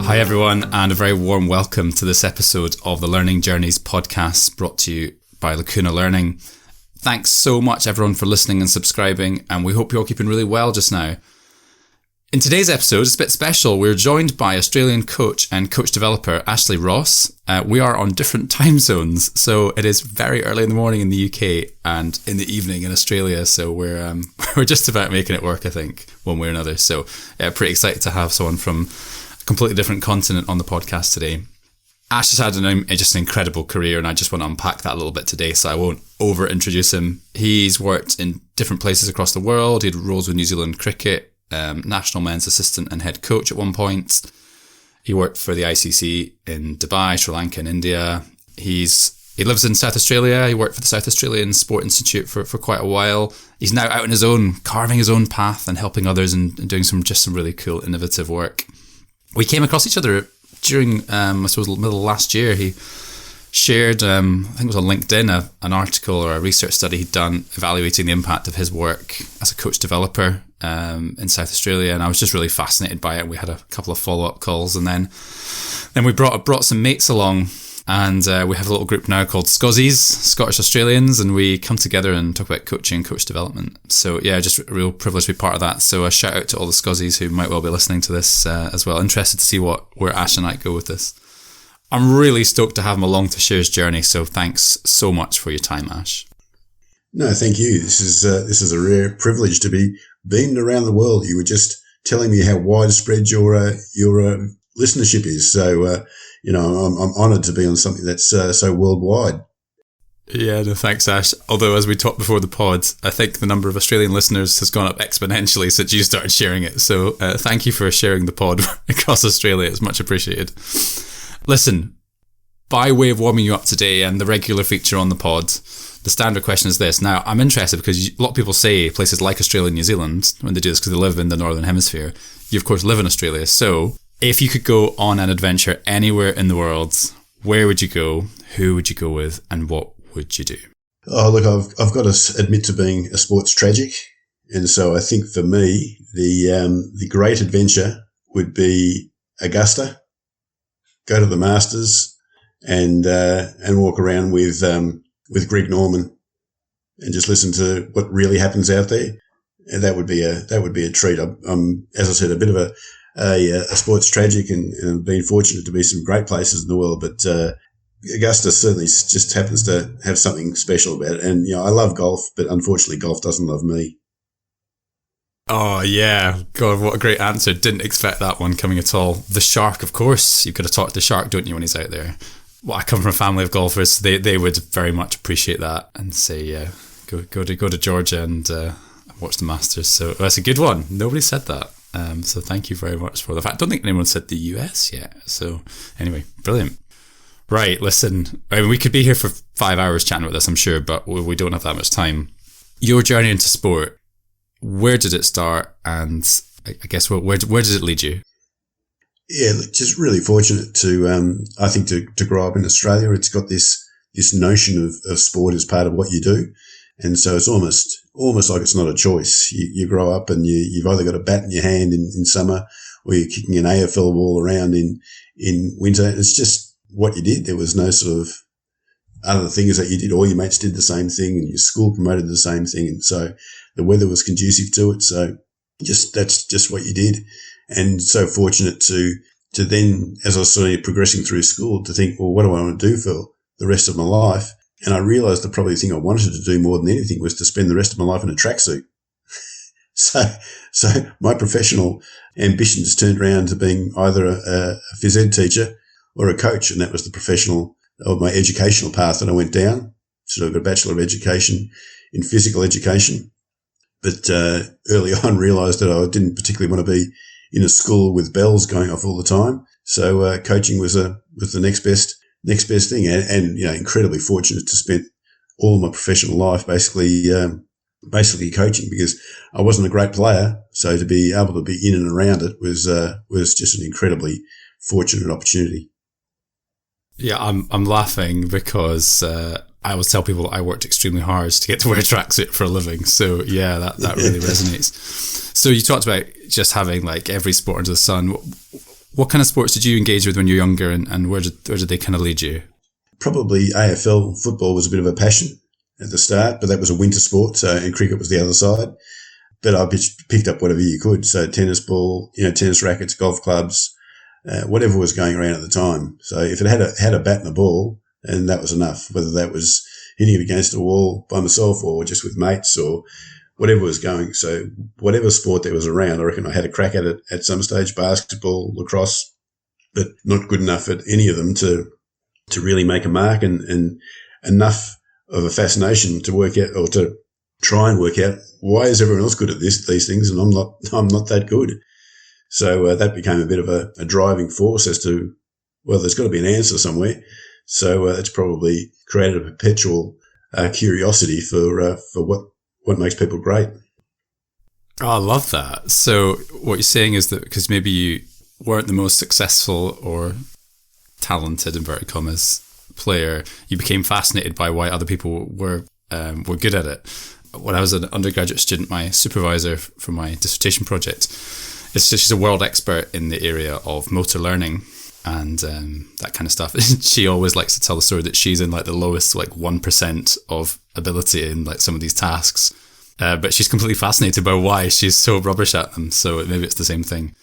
Hi everyone, and a very warm welcome to this episode of the Learning Journeys podcast brought to you by Lacuna Learning. Thanks so much everyone for listening and subscribing, and we hope you're all keeping really well just now. In today's episode, it's a bit special. We're joined by Australian coach and coach developer Ashley Ross. We are on different time zones, so it is very early in the morning in the UK and in the evening in Australia. So we're just about making it work, I think, one way or another. So pretty excited to have someone from a completely different continent on the podcast today. Ash has had just an incredible career, and I just want to unpack that a little bit today, so I won't over-introduce him. He's worked in different places across the world. He had roles with New Zealand cricket, national men's assistant and head coach at one point. He worked for the ICC in Dubai, Sri Lanka and India. He lives in South Australia. He worked for the South Australian Sport Institute for quite a while. He's now out on his own, carving his own path and helping others and doing some really cool, innovative work. We came across each other during, I suppose, the middle of last year. He shared, I think it was on LinkedIn, an article or a research study he'd done evaluating the impact of his work as a coach developer in South Australia, and I was just really fascinated by it. We had a couple of follow-up calls, and then we brought some mates along, and we have a little group now called Scozzies, Scottish Australians, and we come together and talk about coaching and coach development. So yeah, just a real privilege to be part of that. So a shout out to all the Scozzies who might well be listening to this as well. Interested to see where Ash and I go with this. I'm really stoked to have him along to share his journey, so thanks so much for your time, Ash. No, thank you. This is a rare privilege to be beamed around the world. You were just telling me how widespread your listenership is. So, I'm honoured to be on something that's so worldwide. Yeah, no, thanks, Ash. Although, as we talked before the pod, I think the number of Australian listeners has gone up exponentially since you started sharing it. So, thank you for sharing the pod across Australia. It's much appreciated. Listen, by way of warming you up today and the regular feature on the pod, the standard question is this. Now, I'm interested because a lot of people say places like Australia and New Zealand, when they do this because they live in the Northern Hemisphere, you of course live in Australia. So if you could go on an adventure anywhere in the world, where would you go? Who would you go with? And what would you do? Oh, look, I've got to admit to being a sports tragic. And so I think for me, the great adventure would be Augusta, go to the Masters and walk around with Greg Norman and just listen to what really happens out there. And that would be a treat. I'm, as I said, a bit of a sports tragic and I've been fortunate to be some great places in the world, but, Augusta certainly just happens to have something special about it. And, I love golf, but unfortunately golf doesn't love me. Oh, yeah. God, what a great answer. Didn't expect that one coming at all. The Shark, of course. You've got to talk to the Shark, don't you, when he's out there? Well, I come from a family of golfers. They would very much appreciate that and say, yeah, go to Georgia and watch the Masters. So that's a good one. Nobody said that. So thank you very much for that. I don't think anyone said the US yet. So anyway, brilliant. Right, listen, I mean, we could be here for 5 hours chatting about this, I'm sure, but we don't have that much time. Your journey into sport, where did it start? And I guess where did it lead you? Yeah, just really fortunate to, I think to grow up in Australia. It's got this notion of sport as part of what you do. And so it's almost like it's not a choice. You grow up and you've either got a bat in your hand in summer or you're kicking an AFL ball around in winter. It's just what you did. There was no sort of other things that you did. All your mates did the same thing and your school promoted the same thing. And so the weather was conducive to it. So that's just what you did. And so fortunate to then, as I was sort of progressing through school, to think, well, what do I want to do for the rest of my life? And I realized the probably thing I wanted to do more than anything was to spend the rest of my life in a tracksuit. So my professional ambitions turned around to being either a phys ed teacher or a coach. And that was the professional or my educational path that I went down. So I got a Bachelor of Education in physical education. But early on realised that I didn't particularly want to be in a school with bells going off all the time. So coaching was the next best thing, and incredibly fortunate to spend all my professional life basically coaching, because I wasn't a great player. So to be able to be in and around it was just an incredibly fortunate opportunity. Yeah, I'm laughing because I always tell people I worked extremely hard to get to wear a tracksuit for a living. So yeah, that really resonates. So you talked about just having like every sport under the sun. What kind of sports did you engage with when you were younger, and where did they kind of lead you? Probably AFL football was a bit of a passion at the start, but that was a winter sport, and cricket was the other side. But I picked up whatever you could. So tennis ball, tennis rackets, golf clubs, whatever was going around at the time. So if it had a bat and a ball, and that was enough, whether that was hitting it against a wall by myself or just with mates or whatever was going. So whatever sport there was around, I reckon I had a crack at it at some stage, basketball, lacrosse, but not good enough at any of them to really make a mark, and enough of a fascination to work out, or to try and work out, why is everyone else good at these things and I'm not that good. So that became a bit of a driving force as to, well, there's got to be an answer somewhere. So it's probably created a perpetual curiosity for what makes people great. Oh, I love that. So what you're saying is that because maybe you weren't the most successful or talented, inverted commas, player, you became fascinated by why other people were good at it. When I was an undergraduate student, my supervisor for my dissertation project, she's a world expert in the area of motor learning and that kind of stuff. She always likes to tell the story that she's in like the lowest 1% of ability in like some of these tasks, but she's completely fascinated by why she's so rubbish at them. So maybe it's the same thing.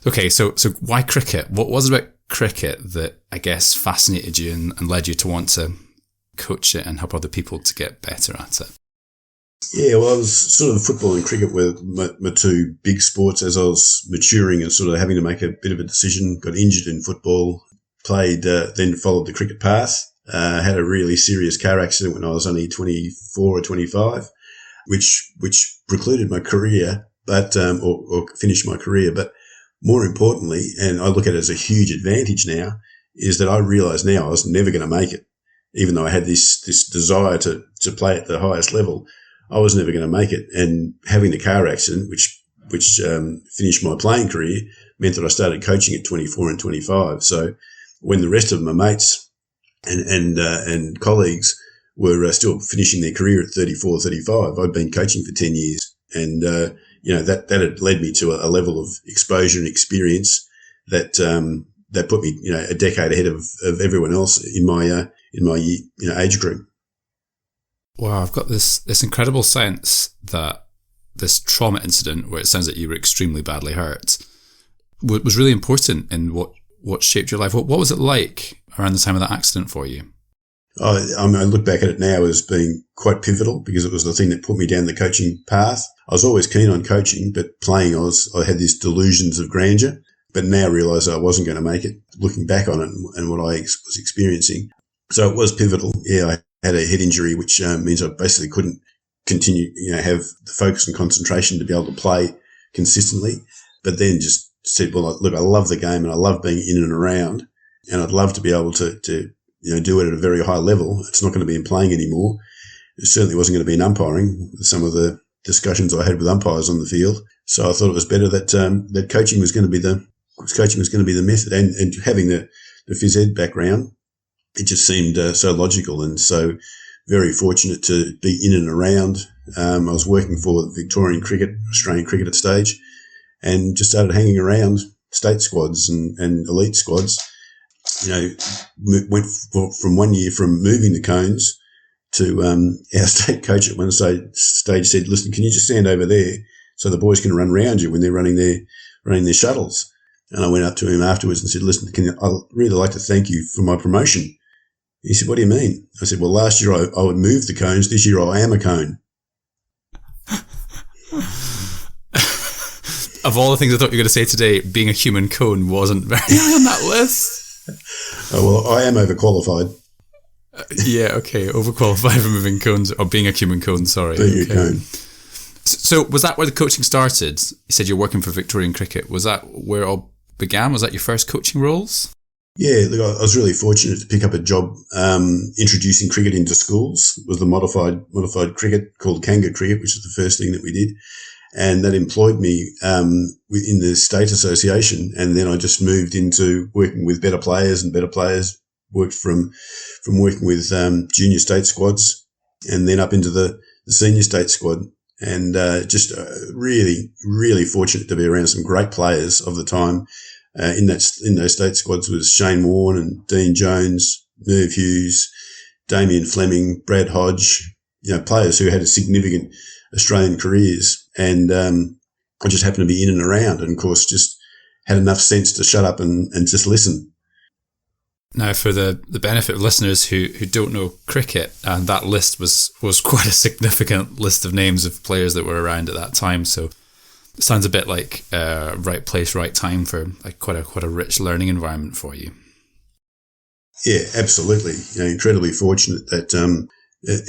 Okay, so why cricket? What was it about cricket that I guess fascinated you and led you to want to coach it and help other people to get better at it? Yeah, well, I was sort of football and cricket were my two big sports as I was maturing and sort of having to make a bit of a decision. Got injured in football, played, then followed the cricket path. Had a really serious car accident when I was only 24 or 25, which precluded my career, but or finished my career. But more importantly, and I look at it as a huge advantage now, is that I realise now I was never going to make it, even though I had this desire to play at the highest level. I was never going to make it, and having the car accident, which finished my playing career, meant that I started coaching at 24 and 25. So when the rest of my mates and colleagues were still finishing their career at 34, 35, I'd been coaching for 10 years, and that had led me to a level of exposure and experience that put me a decade ahead of everyone else in my age group. Wow, I've got this incredible sense that this trauma incident, where it sounds like you were extremely badly hurt, was really important in what shaped your life. What was it like around the time of that accident for you? I look back at it now as being quite pivotal, because it was the thing that put me down the coaching path. I was always keen on coaching, but playing, I had these delusions of grandeur, but now realise I wasn't going to make it, looking back on it and what I was experiencing. So it was pivotal. Yeah, I had a head injury, which means I basically couldn't continue, have the focus and concentration to be able to play consistently. But then just said, well, look, I love the game and I love being in and around, and I'd love to be able to do it at a very high level. It's not going to be in playing anymore. It certainly wasn't going to be in umpiring with some of the discussions I had with umpires on the field. So I thought it was better that coaching was going to be the method, and having the phys ed background, it just seemed so logical, and so very fortunate to be in and around. I was working for Victorian cricket, Australian cricket at stage, and just started hanging around state squads and elite squads. Went from 1 year from moving the cones to our state coach at one stage said, listen, can you just stand over there so the boys can run around you when they're running their shuttles? And I went up to him afterwards and said, listen, I'd really like to thank you for my promotion. He said, what do you mean? I said, well, last year I would move the cones. This year I am a cone. Of all the things I thought you were going to say today, being a human cone wasn't very high on that list. Oh, well, I am overqualified. Yeah, okay. Overqualified for moving cones, or being a human cone, sorry. Being a cone. So was that where the coaching started? You said you're working for Victorian cricket. Was that where it all began? Was that your first coaching roles? Yeah, look, I was really fortunate to pick up a job introducing cricket into schools. It was the modified cricket called Kanga cricket, which is the first thing that we did. And that employed me in the state association. And then I just moved into working with better players, and better players worked from working with junior state squads and then up into the senior state squad. And just really, really fortunate to be around some great players of the time. in those state squads was Shane Warne and Dean Jones, Merv Hughes, Damien Fleming, Brad Hodge, players who had significant Australian careers. And I just happened to be in and around, and of course just had enough sense to shut up and just listen. Now, for the benefit of listeners who don't know cricket, and that list was quite a significant list of names of players that were around at that time. So it sounds a bit like right place, right time for quite a rich learning environment for you. Yeah, absolutely. Incredibly fortunate that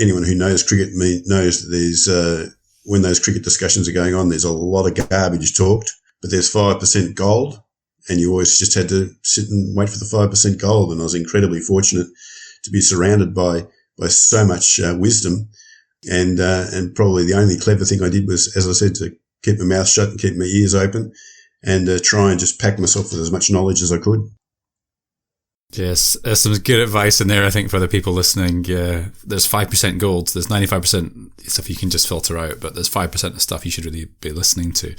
anyone who knows cricket knows that there's when those cricket discussions are going on, there's a lot of garbage talked, but there's 5% gold. And you always just had to sit and wait for the 5% gold. And I was incredibly fortunate to be surrounded by so much wisdom. And probably the only clever thing I did was, as I said, to keep my mouth shut and keep my ears open and try and just pack myself with as much knowledge as I could. Yes, there's some good advice in there, I think, for the people listening. There's 5% gold, there's 95% stuff you can just filter out, but there's 5% of stuff you should really be listening to.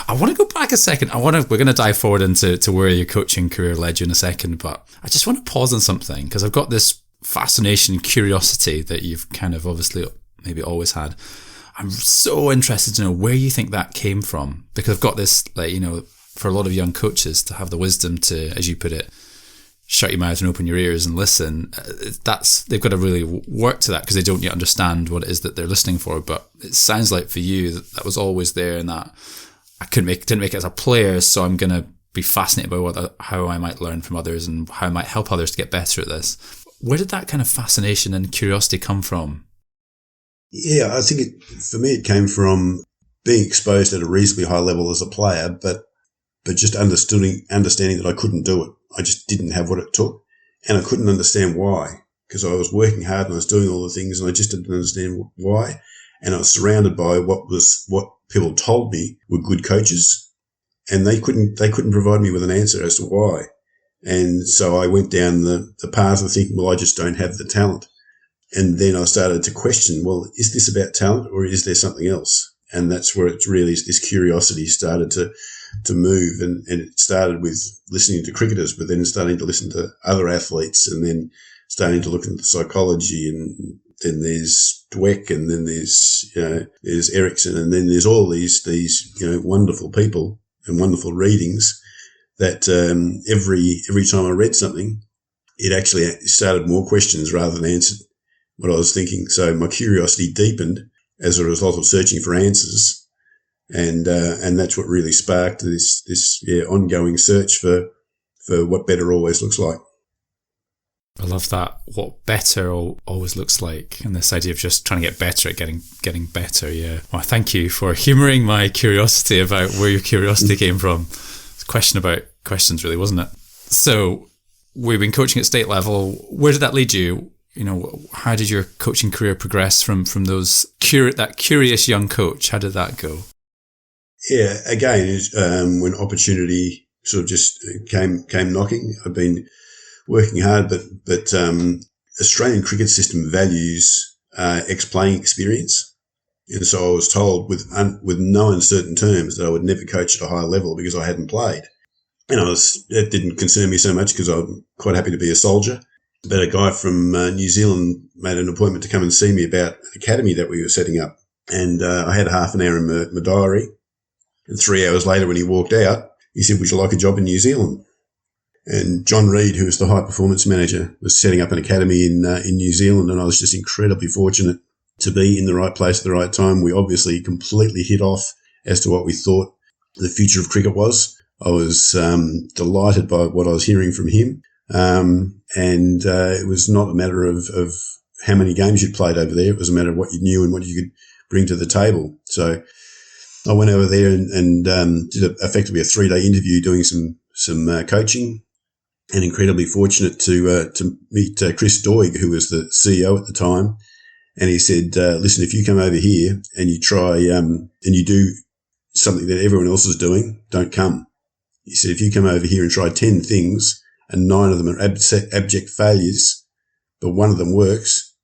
I want to go back a second. We're going to dive forward into where your coaching career led you in a second, but I just want to pause on something, because I've got this fascination, curiosity that you've kind of obviously maybe always had. I'm so interested to know where you think that came from, because I've got this, for a lot of young coaches to have the wisdom to, as you put it, shut your mouth and open your ears and listen. They've got to really work to that, because they don't yet understand what it is that they're listening for. But it sounds like for you that was always there, and that I didn't make it as a player, so I'm going to be fascinated by how I might learn from others and how I might help others to get better at this. Where did that kind of fascination and curiosity come from? Yeah, I think for me it came from being exposed at a reasonably high level as a player, but just understanding that I couldn't do it. I just didn't have what it took, and I couldn't understand why, because I was working hard and I was doing all the things and I just didn't understand why. And I was surrounded by what people told me were good coaches, and they couldn't provide me with an answer as to why. And so I went down the path of thinking, well, I just don't have the talent. And then I started to question, well, is this about talent or is there something else? And that's where it's really, this curiosity started to move, and it started with listening to cricketers, but then starting to listen to other athletes, and then starting to look into psychology, and then there's Dweck, and then there's Ericsson, and then there's all these wonderful people and wonderful readings that every time I read something, it actually started more questions rather than answered what I was thinking. So my curiosity deepened as a result of searching for answers. And that's what really sparked this ongoing search for what better always looks like. I love that. What better always looks like, and this idea of just trying to get better at getting better. Yeah. Well, thank you for humouring my curiosity about where your curiosity came from. It's a question about questions, really, wasn't it? So we've been coaching at state level. Where did that lead you? How did your coaching career progress from that curious young coach? How did that go? Yeah, again, when opportunity sort of just came knocking, I've been working hard, but Australian cricket system values ex-playing experience, and so I was told with no uncertain terms that I would never coach at a high level because I hadn't played, and that didn't concern me so much because I'm quite happy to be a soldier. But a guy from New Zealand made an appointment to come and see me about an academy that we were setting up, and I had half an hour in my diary. And 3 hours later, when he walked out, he said, "Would you like a job in New Zealand?" And John Reid, who was the high performance manager, was setting up an academy in New Zealand, and I was just incredibly fortunate to be in the right place at the right time. We obviously completely hit off as to what we thought the future of cricket was. I was delighted by what I was hearing from him, and it was not a matter of how many games you'd played over there. It was a matter of what you knew and what you could bring to the table. So I went over there and did effectively a 3-day interview doing some coaching, and incredibly fortunate to meet Chris Doig, who was the CEO at the time. And he said, listen, if you come over here and you try and you do something that everyone else is doing, don't come. He said, if you come over here and try 10 things and 9 of them are abject failures, but one of them works,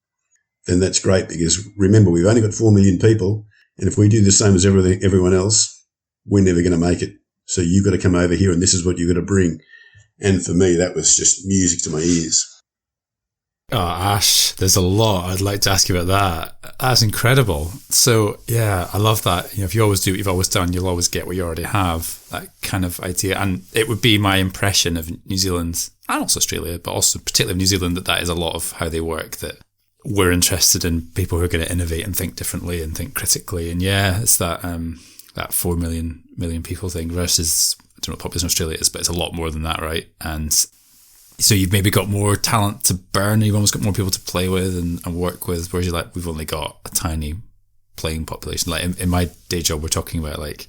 then that's great, because remember, we've only got 4 million people. And if we do the same as everyone else, we're never going to make it. So you've got to come over here and this is what you've got to bring. And for me, that was just music to my ears. Oh, Ash, there's a lot I'd like to ask you about that. That's incredible. So, yeah, I love that. If you always do what you've always done, you'll always get what you already have, that kind of idea. And it would be my impression of New Zealand and also Australia, but also particularly of New Zealand, that is a lot of how they work, that we're interested in people who are going to innovate and think differently and think critically. And yeah, it's that 4 million people thing versus, I don't know what population Australia is, but it's a lot more than that, right? And so you've maybe got more talent to burn, you've almost got more people to play with and work with, whereas we've only got a tiny playing population. Like in my day job, we're talking about like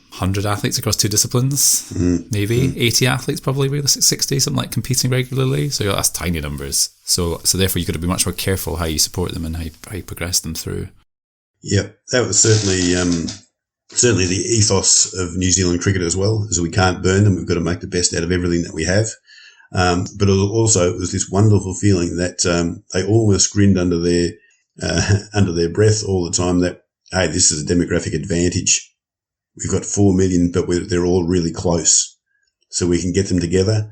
100 athletes across 2 disciplines, maybe 80 athletes, probably realistic 60, something like, competing regularly. So that's tiny numbers. So therefore you've got to be much more careful how you support them and how you progress them through. Yeah, that was certainly the ethos of New Zealand cricket as well, is we can't burn them. We've got to make the best out of everything that we have. But it was this wonderful feeling that they almost grinned under their breath all the time that, hey, this is a demographic advantage. We've got 4 million, but they're all really close. So we can get them together.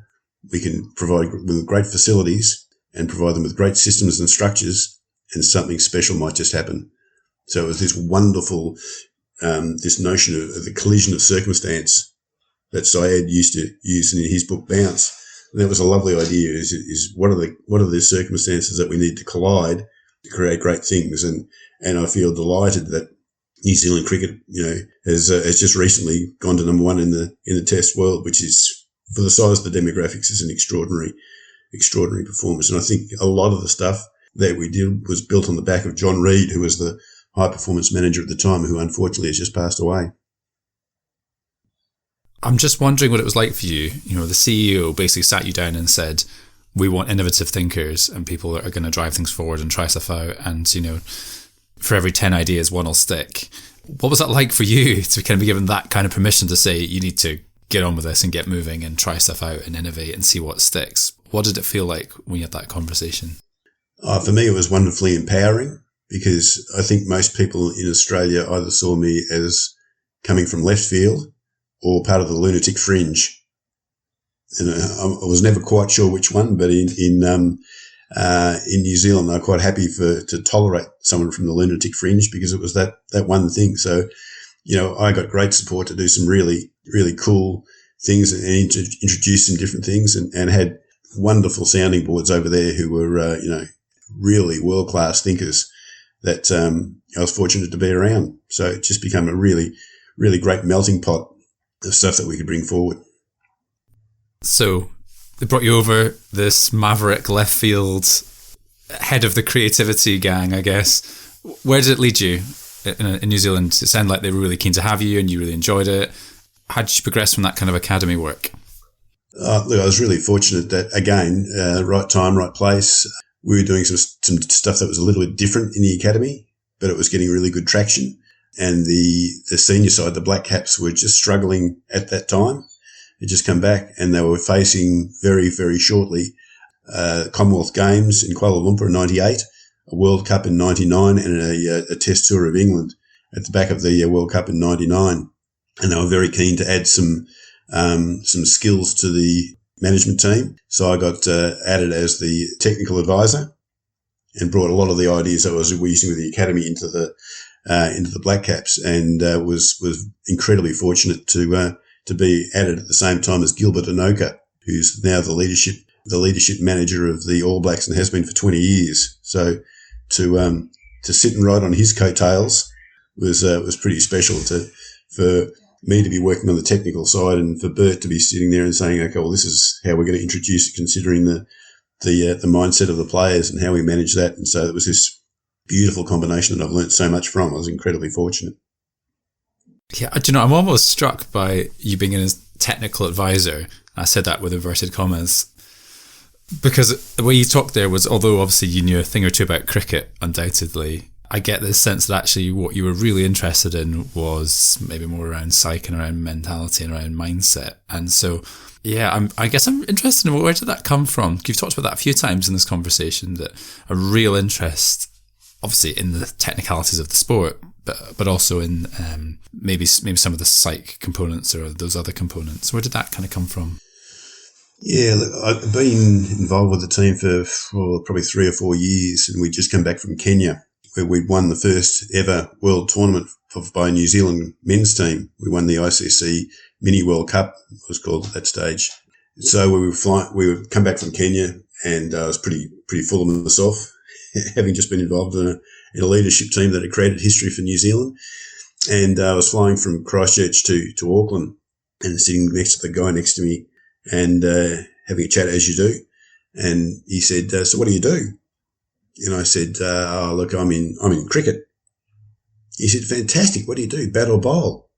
We can provide with great facilities and provide them with great systems and structures, and something special might just happen. So it was this wonderful, this notion of the collision of circumstance that Syed used to use in his book Bounce. And that was a lovely idea, is what are the circumstances that we need to collide to create great things. And I feel delighted that New Zealand cricket, has just recently gone to number 1 in the Test world, which is, for the size of the demographics, is an extraordinary performance. And I think a lot of the stuff that we did was built on the back of John Reid, who was the high performance manager at the time, who unfortunately has just passed away. I'm just wondering what it was like for you. The CEO basically sat you down and said, we want innovative thinkers and people that are going to drive things forward and try stuff out. And, for every 10 ideas, one will stick. What was that like for you to kind of be given that kind of permission to say, you need to get on with this and get moving and try stuff out and innovate and see what sticks? What did it feel like when you had that conversation? For me, it was wonderfully empowering, because I think most people in Australia either saw me as coming from left field or part of the lunatic fringe. And I was never quite sure which one, but in New Zealand, they're quite happy to tolerate someone from the lunatic fringe, because it was that one thing. So, I got great support to do some really, really cool things and introduce some different things, and had wonderful sounding boards over there who were, really world-class thinkers that I was fortunate to be around. So it just became a really, really great melting pot of stuff that we could bring forward. So they brought you over, this maverick left field head of the creativity gang, I guess. Where did it lead you in New Zealand? It sounded like they were really keen to have you and you really enjoyed it. How did you progress from that kind of academy work? Look, I was really fortunate that, again, right time, right place. We were doing some stuff that was a little bit different in the academy, but it was getting really good traction. And the senior side, the Black Caps, were just struggling at that time. They'd just come back, and they were facing very, very shortly Commonwealth Games in Kuala Lumpur in 98, a World Cup in 99, and a Test tour of England at the back of the World Cup in 99. And they were very keen to add some skills to the management team. So I got added as the technical advisor and brought a lot of the ideas that I was using with the academy into the Black Caps, and was incredibly fortunate to be added at the same time as Gilbert Anoka, who's now the leadership manager of the All Blacks and has been for 20 years. So to sit and ride on his coattails was pretty special for me to be working on the technical side, and for Bert to be sitting there and saying, okay, well, this is how we're going to introduce it, considering the mindset of the players and how we manage that. And so it was this beautiful combination that I've learned so much from. I was incredibly fortunate. Yeah, I'm almost struck by you being a technical advisor. I said that with inverted commas, because the way you talked there was, although obviously you knew a thing or two about cricket, undoubtedly, I get this sense that actually what you were really interested in was maybe more around psyche and around mentality and around mindset. And so, yeah, I guess I'm interested in where did that come from? You've talked about that a few times in this conversation, that a real interest, obviously, in the technicalities of the sport, but also in maybe some of the psych components or those other components. Where did that kind of come from? Yeah, look, I've been involved with the team for probably 3 or 4 years, and we'd just come back from Kenya, where we'd won the first ever world tournament by a New Zealand men's team. We won the ICC Mini World Cup, it was called at that stage. So we would come back from Kenya, and I was pretty full of myself, having just been involved in a leadership team that had created history for New Zealand. And I was flying from Christchurch to Auckland, and sitting next to the guy next to me, and having a chat as you do. And he said, so what do you do? And I said, look, I'm in cricket. He said, fantastic. What do you do? Bat or bowl?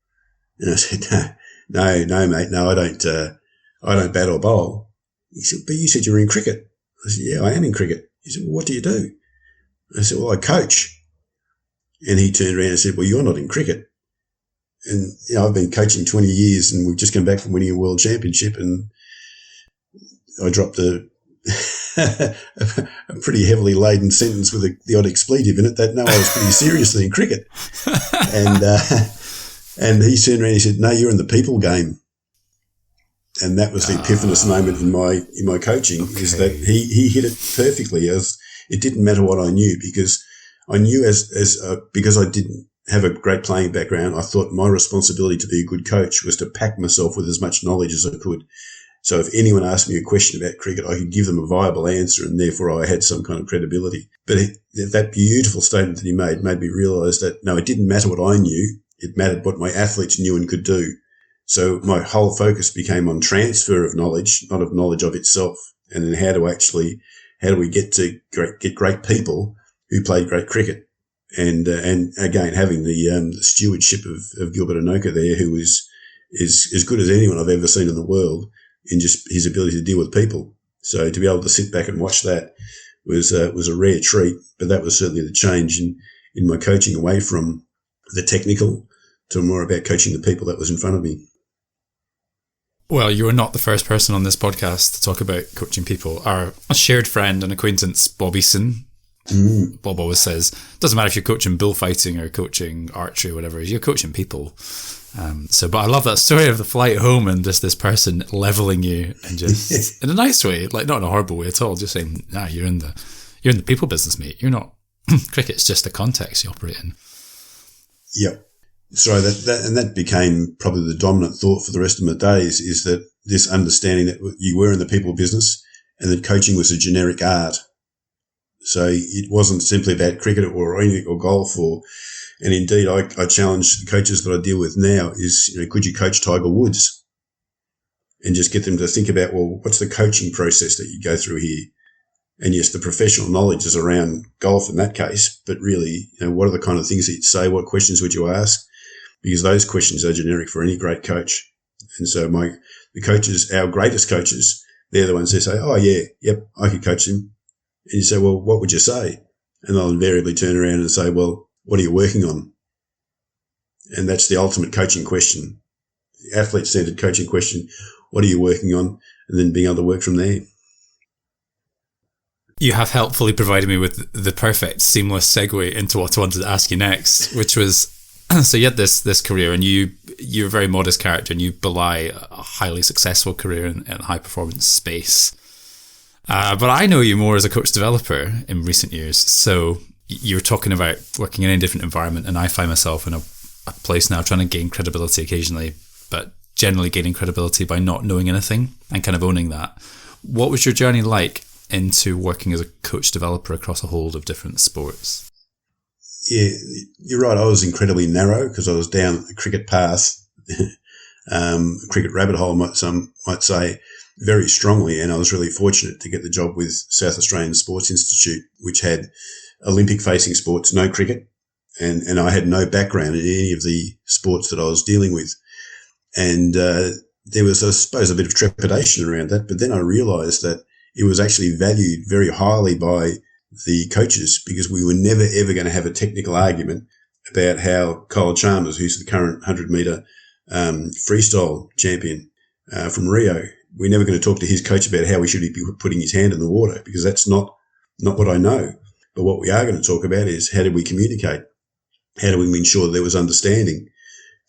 And I said, no, mate. No, I don't bat or bowl. He said, but you said you were in cricket. I said, yeah, I am in cricket. He said, well, what do you do? I said, well, I coach. And he turned around and said, well, you're not in cricket. And, I've been coaching 20 years, and we've just come back from winning a world championship, and I dropped a pretty heavily laden sentence with the odd expletive in it that, no, I was pretty seriously in cricket. And he turned around and he said, no, you're in the people game. And that was the epiphanous moment in my coaching, is that he hit it perfectly. It didn't matter what I knew, because I knew because I didn't have a great playing background, I thought my responsibility to be a good coach was to pack myself with as much knowledge as I could. So if anyone asked me a question about cricket, I could give them a viable answer, and therefore I had some kind of credibility. But that beautiful statement that he made me realise that, no, it didn't matter what I knew. It mattered what my athletes knew and could do. So my whole focus became on transfer of knowledge, not of knowledge of itself. And then how do we get to get great people who played great cricket? And again, having the stewardship of Gilbert Anoka there, who is as good as anyone I've ever seen in the world in just his ability to deal with people. So to be able to sit back and watch that was a rare treat. But that was certainly the change in my coaching, away from the technical to more about coaching the people that was in front of me. Well, you are not the first person on this podcast to talk about coaching people. Our shared friend and acquaintance, Bob Eason, Bob always says, doesn't matter if you're coaching bullfighting or coaching archery or whatever, you're coaching people. But I love that story of the flight home and just this person leveling you, and just in a nice way, like not in a horrible way at all, just saying, nah, you're in the people business, mate. You're not cricket's just the context you operate in. Yep. So that became probably the dominant thought for the rest of my days, is that this understanding that you were in the people business and that coaching was a generic art. So it wasn't simply about cricket or golf and indeed I challenge the coaches that I deal with now is, could you coach Tiger Woods? And just get them to think about, well, what's the coaching process that you go through here? And yes, the professional knowledge is around golf in that case, but really, what are the kind of things that you'd say? What questions would you ask? Because those questions are generic for any great coach. And so the coaches, our greatest coaches, they're the ones that say, oh yeah, yep, I could coach him. And you say, well, what would you say? And they'll invariably turn around and say, well, what are you working on? And that's the ultimate coaching question. The athlete-centered coaching question, what are you working on? And then being able to work from there. You have helpfully provided me with the perfect seamless segue into what I wanted to ask you next, which was, so you had this career, and you're a very modest character, and you belie a highly successful career in a high-performance space. But I know you more as a coach developer in recent years. So you're talking about working in a different environment, and I find myself in a place now trying to gain credibility occasionally, but generally gaining credibility by not knowing anything and kind of owning that. What was your journey like into working as a coach developer across a whole of different sports? Yeah, you're right. I was incredibly narrow because I was down a cricket path, cricket rabbit hole, some might say, very strongly. And I was really fortunate to get the job with South Australian Sports Institute, which had Olympic-facing sports, no cricket. And I had no background in any of the sports that I was dealing with. And there was, I suppose, a bit of trepidation around that. But then I realised that it was actually valued very highly by the coaches, because we were never, ever going to have a technical argument about how Kyle Chalmers, who's the current 100-metre freestyle champion from Rio, we're never going to talk to his coach about how he should be putting his hand in the water, because that's not what I know. But what we are going to talk about is how do we communicate? How do we ensure that there was understanding?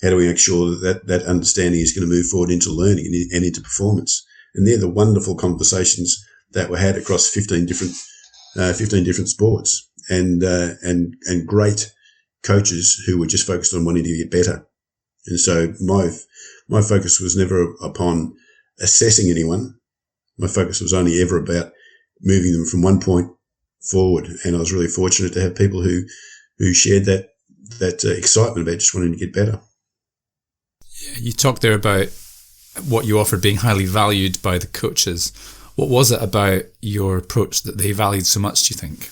How do we make sure that that understanding is going to move forward into learning and into performance? And they're the wonderful conversations that were had across 15 different sports, and great coaches who were just focused on wanting to get better. And so my focus was never upon assessing anyone. My focus was only ever about moving them from one point forward. And I was really fortunate to have people who shared that excitement about just wanting to get better. Yeah, you talked there about what you offered being highly valued by the coaches. What was it about your approach that they valued so much, do you think?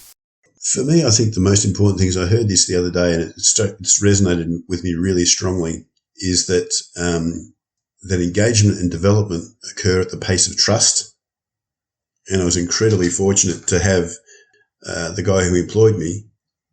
For me, I think the most important thing is, I heard this the other day and it's resonated with me really strongly, is that that engagement and development occur at the pace of trust. And I was incredibly fortunate to have the guy who employed me.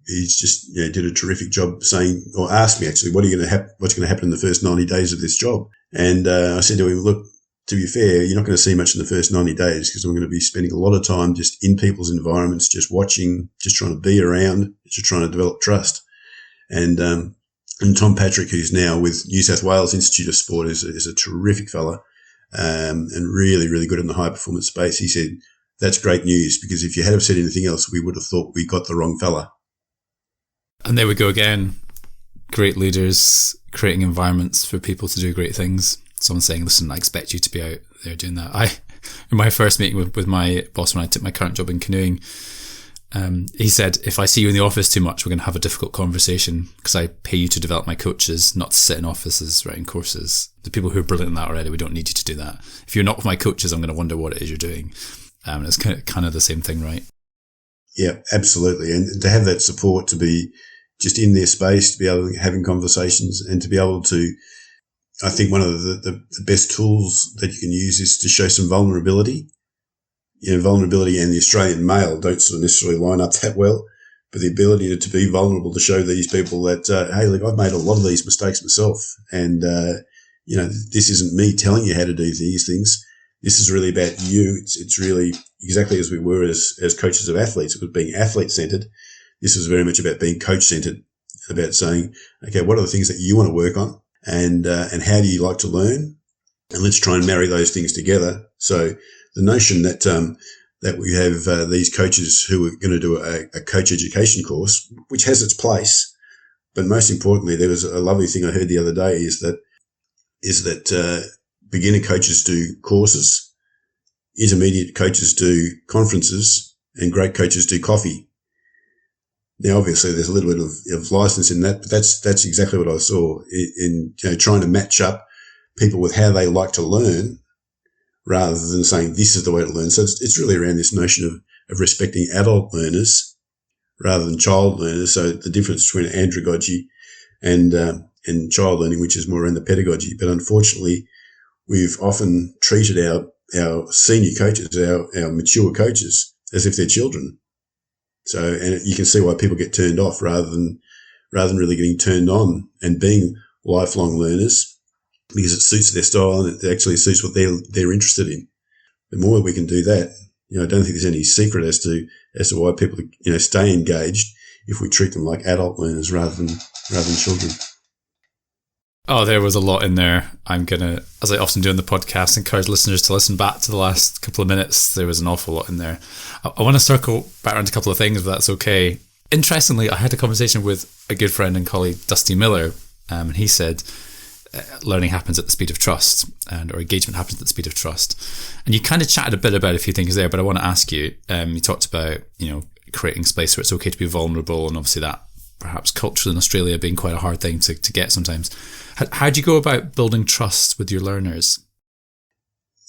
He's just did a terrific job saying, or asked me actually, what's going to happen in the first 90 days of this job? And I said to him, look, to be fair, you're not going to see much in the first 90 days because I'm going to be spending a lot of time just in people's environments, just watching, just trying to be around, just trying to develop trust. And Tom Patrick, who's now with New South Wales Institute of Sport, is a terrific fella, and really, really good in the high performance space. He said, that's great news, because if you had have said anything else, we would have thought we got the wrong fella. And there we go again. Great leaders creating environments for people to do great things. Someone saying, listen, I expect you to be out there doing that. In my first meeting with my boss when I took my current job in canoeing, he said, if I see you in the office too much, we're going to have a difficult conversation, because I pay you to develop my coaches, not to sit in offices writing courses. The people who are brilliant in that already, we don't need you to do that. If you're not with my coaches, I'm going to wonder what it is you're doing. It's kind of the same thing, right? Yeah, absolutely. And to have that support, to be just in their space, to be able to having conversations, and to be able to, I think one of the best tools that you can use is to show some vulnerability. Vulnerability and the Australian male don't sort of necessarily line up that well, but the ability to be vulnerable, to show these people that, hey, look, I've made a lot of these mistakes myself. And, this isn't me telling you how to do these things. This is really about you. It's really exactly as we were as coaches of athletes. It was being athlete centered. This was very much about being coach centered, about saying, okay, what are the things that you want to work on? And how do you like to learn? And let's try and marry those things together. So the notion that we have these coaches who are going to do a coach education course, which has its place, but most importantly, there was a lovely thing I heard the other day is that beginner coaches do courses, intermediate coaches do conferences, and great coaches do coffee. Now, obviously, there's a little bit of license in that, but that's exactly what I saw in trying to match up people with how they like to learn, rather than saying this is the way to learn. So it's really around this notion of respecting adult learners rather than child learners. So the difference between andragogy and child learning, which is more around the pedagogy. But unfortunately, we've often treated our senior coaches, our mature coaches, as if they're children. So, and you can see why people get turned off rather than really getting turned on and being lifelong learners, because it suits their style and it actually suits what they're interested in. The more we can do that, I don't think there's any secret as to why people, stay engaged if we treat them like adult learners rather than children. Oh, there was a lot in there. I'm going to, as I often do on the podcast, encourage listeners to listen back to the last couple of minutes. There was an awful lot in there. I want to circle back around a couple of things, if that's okay. Interestingly, I had a conversation with a good friend and colleague, Dusty Miller, and he said, learning happens at the speed of trust, or engagement happens at the speed of trust. And you kind of chatted a bit about a few things there, but I want to ask you, you talked about, creating space where it's okay to be vulnerable, and obviously that perhaps culturally in Australia being quite a hard thing to get sometimes. How do you go about building trust with your learners?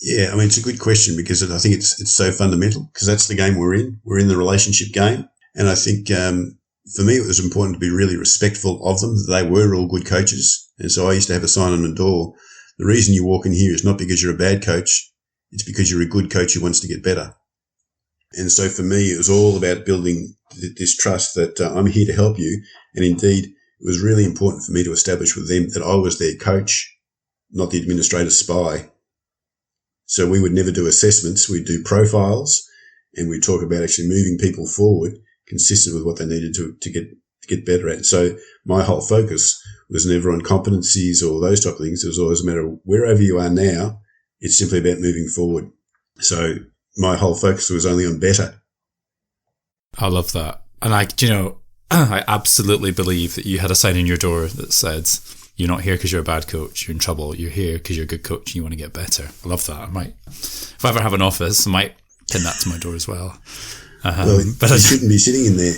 Yeah, I mean, it's a good question, because I think it's so fundamental, because that's the game we're in. We're in the relationship game. And I think for me, it was important to be really respectful of them. They were all good coaches. And so I used to have a sign on the door. The reason you walk in here is not because you're a bad coach. It's because you're a good coach who wants to get better. And so for me, it was all about building this trust that I'm here to help you. And indeed, it was really important for me to establish with them that I was their coach, not the administrative spy. So we would never do assessments. We'd do profiles, and we'd talk about actually moving people forward consistent with what they needed to get better at. So my whole focus was never on competencies or those type of things. It was always a matter of wherever you are now, it's simply about moving forward. So my whole focus was only on better. I love that. And I absolutely believe that you had a sign in your door that said, you're not here because you're a bad coach, you're in trouble. You're here because you're a good coach and you want to get better. I love that. If I ever have an office, I might pin that to my door as well. But you shouldn't be sitting in there.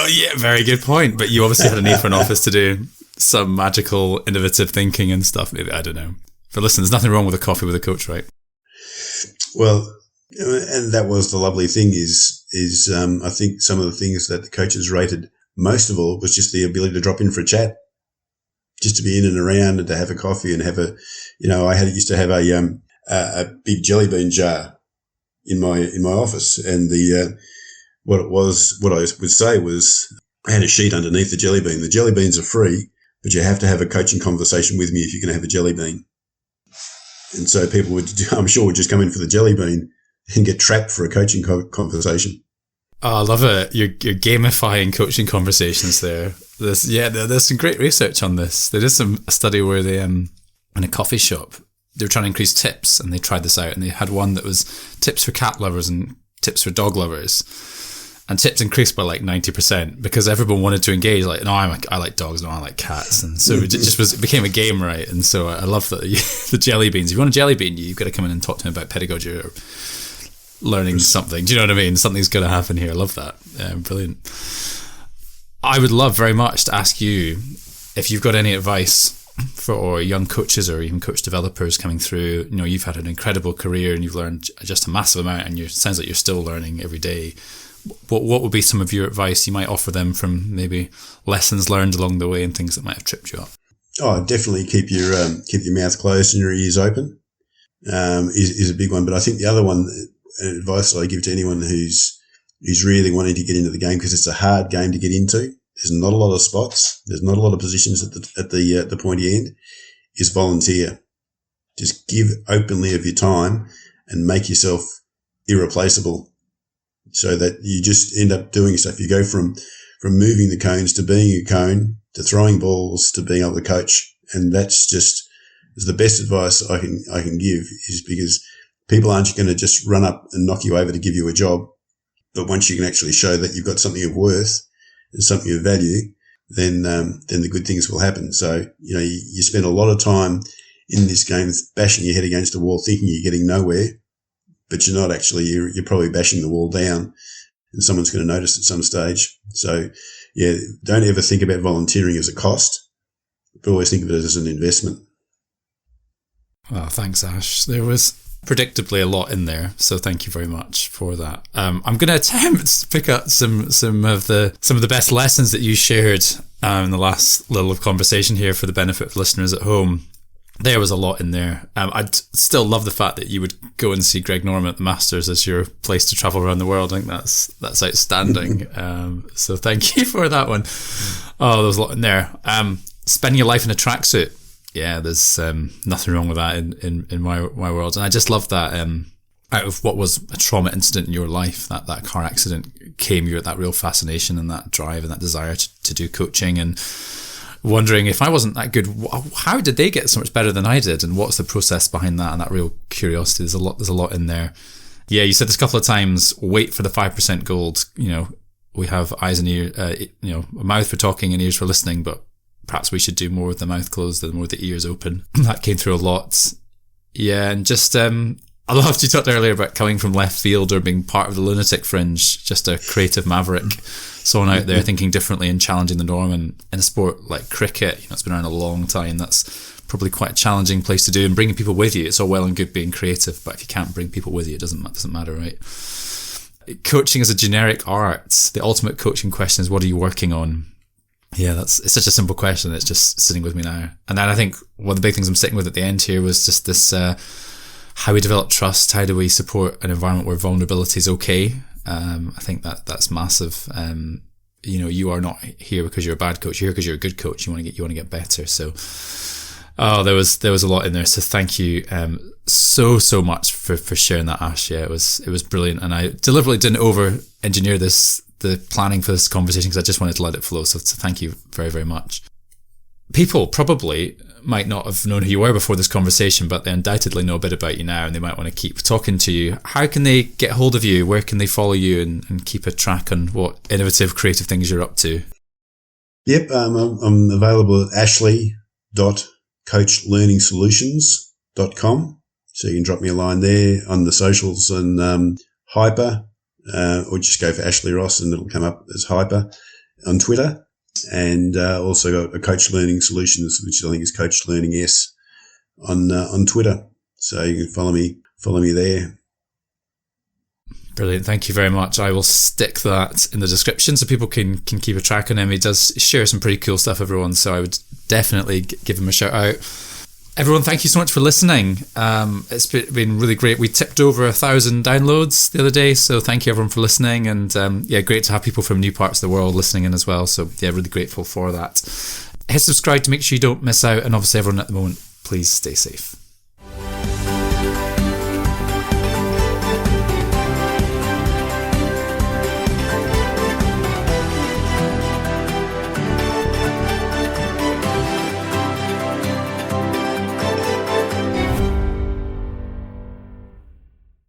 Yeah, very good point. But you obviously had a need for an office to do some magical, innovative thinking and stuff. Maybe, I don't know. But listen, there's nothing wrong with a coffee with a coach, right? Well, and that was the lovely thing is I think some of the things that the coaches rated most of all was just the ability to drop in for a chat, just to be in and around and to have a coffee and have a, I used to have a big jelly bean jar in my office, and what I would say was I had a sheet underneath the jelly bean. The jelly beans are free, but you have to have a coaching conversation with me if you're going to have a jelly bean. And so people would just come in for the jelly bean and get trapped for a coaching conversation. Oh, I love it. You're gamifying coaching conversations there. There's some great research on this. There is a study where they, in a coffee shop, they were trying to increase tips, and they tried this out, and they had one that was tips for cat lovers and tips for dog lovers. And tips increased by like 90% because everyone wanted to engage. Like, no, I like dogs, no, I like cats. And so it became a game, right? And so I love that the jelly beans. If you want a jelly bean, you've got to come in and talk to him about pedagogy or learning something. Do you know what I mean? Something's going to happen here. I love that. Brilliant. I would love very much to ask you if you've got any advice for young coaches or even coach developers coming through. You've had an incredible career and you've learned just a massive amount, and it sounds like you're still learning every day. What would be some of your advice you might offer them from maybe lessons learned along the way and things that might have tripped you up? Oh, definitely keep your mouth closed and your ears open is a big one. But I think the other one, advice that I give to anyone who's really wanting to get into the game, because it's a hard game to get into. There's not a lot of spots. There's not a lot of positions at the pointy end. Is volunteer. Just give openly of your time and make yourself irreplaceable, so that you just end up doing stuff. You go from moving the cones to being a cone to throwing balls to being able to coach, and that's just is the best advice I can give. Is because people aren't going to just run up and knock you over to give you a job, but once you can actually show that you've got something of worth and something of value, then the good things will happen. So you spend a lot of time in this game bashing your head against a wall, thinking you're getting nowhere. But you're not actually, you're probably bashing the wall down, and someone's going to notice at some stage. So, yeah, don't ever think about volunteering as a cost, but always think of it as an investment. Well, thanks, Ash. There was predictably a lot in there, so thank you very much for that. I'm going to attempt to pick up some of the best lessons that you shared in the last little conversation here for the benefit of listeners at home. There was a lot in there. I'd still love the fact that you would go and see Greg Norman at the Masters as your place to travel around the world. I think that's outstanding. So thank you for that one. Oh, there was a lot in there. Spending your life in a tracksuit. Yeah, there's nothing wrong with that in my world. And I just love that out of what was a trauma incident in your life, that car accident came you at that real fascination and that drive and that desire to do coaching, and wondering, if I wasn't that good, how did they get so much better than I did, and what's the process behind that, and that real curiosity. There's a lot in there. Yeah, you said this a couple of times, wait for the 5% gold. We have eyes and ears, a mouth for talking and ears for listening, but perhaps we should do more with the mouth closed and more with the ears open. That came through a lot. Yeah, and just I loved you talked earlier about coming from left field or being part of the lunatic fringe, just a creative maverick. Someone out there thinking differently and challenging the norm. And in a sport like cricket, it's been around a long time. That's probably quite a challenging place to do. And bringing people with you, it's all well and good being creative, but if you can't bring people with you, it doesn't matter, right? Coaching is a generic art. The ultimate coaching question is, what are you working on? Yeah, it's such a simple question. It's just sitting with me now. And then I think one of the big things I'm sitting with at the end here was just this, how we develop trust. How do we support an environment where vulnerability is okay? I think that's massive. You are not here because you're a bad coach. You're here because you're a good coach. You want to get better. So, there was a lot in there. So thank you, so much for sharing that, Ash. Yeah, it was brilliant. And I deliberately didn't over engineer this the planning for this conversation because I just wanted to let it flow. So thank you very, very much. People probably might not have known who you were before this conversation, but they undoubtedly know a bit about you now and they might want to keep talking to you. How can they get hold of you? Where can they follow you and keep a track on what innovative, creative things you're up to? Yep, I'm available at ashley.coachlearningsolutions.com. So you can drop me a line there on the socials and Hyper, or just go for Ashley Ross and it'll come up as Hyper on Twitter. And also got a Coach Learning Solutions, which I think is Coach Learning S on Twitter. So you can follow me there. Brilliant. Thank you very much. I will stick that in the description so people can keep a track on him. He does share some pretty cool stuff, everyone. So I would definitely give him a shout out. Everyone, thank you so much for listening. It's been really great. We tipped over 1,000 downloads the other day. So thank you everyone for listening. And great to have people from new parts of the world listening in as well. So really grateful for that. Hit subscribe to make sure you don't miss out. And obviously everyone at the moment, please stay safe.